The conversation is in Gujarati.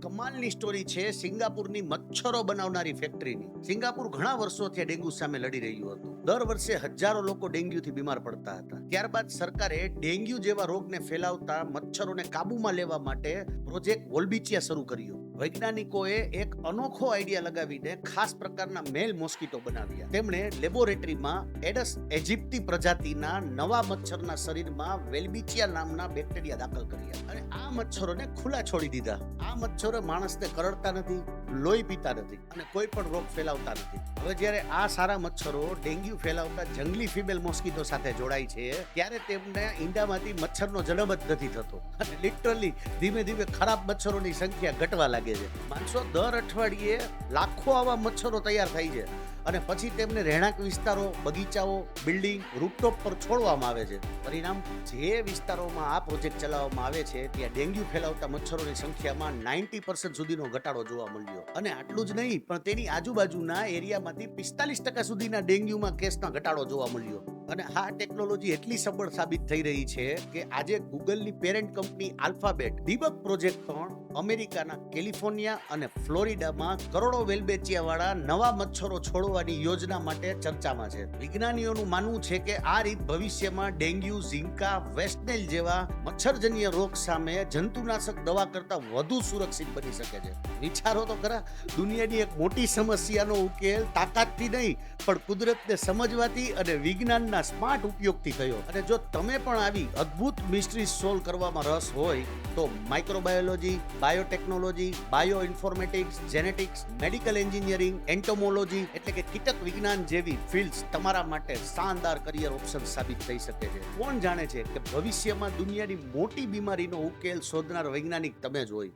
કમાલની સ્ટોરી છે સિંગાપુરની મચ્છરો બનાવનારી ફેક્ટરીની. સિંગાપુર ઘણા વર્ષોથી ડેન્ગ્યુ સામે લડી રહ્યું હતું. દર વર્ષે હજારો લોકો ડેન્ગ્યુથી બીમાર પડતા હતા. ત્યારબાદ સરકારે ડેન્ગ્યુ જેવા રોગને ફેલાવતા મચ્છરોને કાબૂમાં લેવા માટે પ્રોજેક્ટ વોલ્બિચિયા શરૂ કર્યો. વૈજ્ઞાનિકોએ એક અનોખો આઈડિયા લગાવીને ખાસ પ્રકારના મેલ મોસ્કીટો બનાવ્યા. તેમણે લેબોરેટરીમાં એડસ એજિપ્ટી પ્રજાતિના નવા મચ્છરના શરીરમાં વેલ્બિચિયા નામના બેક્ટેરિયા દાખલ કર્યા અને આ મચ્છરોને ખુલ્લા છોડી દીધા. આ મચ્છરો માણસને કરડતા નથી, લોહી પીતા નથી અને કોઈ પણ રોગ ફેલાવતા નથી. હવે જ્યારે આ સારા મચ્છરો ડેન્ગ્યુ ફેલાવતા જંગલી ફિમેલ મોસ્કીટો સાથે જોડાય છે ત્યારે તેમને ઈંડામાંથી મચ્છરનો જન્મ જ નથી થતો અને લિટરલી ધીમે ધીમે ખરાબ મચ્છરોની સંખ્યા ઘટવા લાગે છે. માણસો દર અઠવાડિયે લાખો આવા મચ્છરો તૈયાર થાય છે અને પછી તેમને રહેણાંક વિસ્તારો, બગીચાઓ, બિલ્ડિંગ, રૂફટોપ પર છોડવામાં આવે છે. પરિણામ, જે વિસ્તારોમાં આ પ્રોજેક્ટ ચલાવવામાં આવે છે ત્યાં ડેન્ગ્યુ ફેલાવતા મચ્છરોની સંખ્યામાં 90% સુધીનો ઘટાડો જોવા મળ્યો. અને આટલું જ નહીં, પણ તેની આજુબાજુના એરિયામાંથી 45% સુધીના ડેન્ગ્યુમાં કેસના ઘટાડો જોવા મળ્યો. અને આ ટેકનોલોજી એટલી સબળ સાબિત થઈ રહી છે કે આજે ગૂગલની parent company Alphabet debug project પણ અમેરિકાના કેલિફોર્નિયા અને ફ્લોરિડામાં કરોડો વેલ્બેચિયા વાળા નવા મચ્છરો છોડવાની યોજના માટે ચર્ચામાં છે. વિજ્ઞાનીઓનું માનવું છે કે આ રીત ભવિષ્યમાં ડેન્ગ્યુ, ઝિંકા, વેસ્ટનેલ જેવા મચ્છરજન્ય રોગ સામે જંતુનાશક દવા કરતા વધુ સુરક્ષિત બની શકે છે. વિચારો તો ખરા, દુનિયાની એક મોટી સમસ્યાનો ઉકેલ તાકાતથી નહીં પણ કુદરતને સમજવાથી અને વિજ્ઞાનના સ્માર્ટ ઉપયોગથી થયો. અને જો તમે પણ આવી અદ્ભુત મિસ્ટ્રી સોલ્વ કરવામાં રસ હોય તો microbiology, biotechnology, bio informatics, genetics, medical engineering, entomology એટલે કે કીટક વિજ્ઞાન જેવી ફિલ્ડ્સ તમારા માટે શાનદાર કરિયર ઓપ્શન સાબિત થઈ શકે છે. કોણ જાણે છે કે ભવિષ્યમાં દુનિયાની મોટી બીમારીનો ઉકેલ શોધનાર વૈજ્ઞાનિક તમે જ હોય.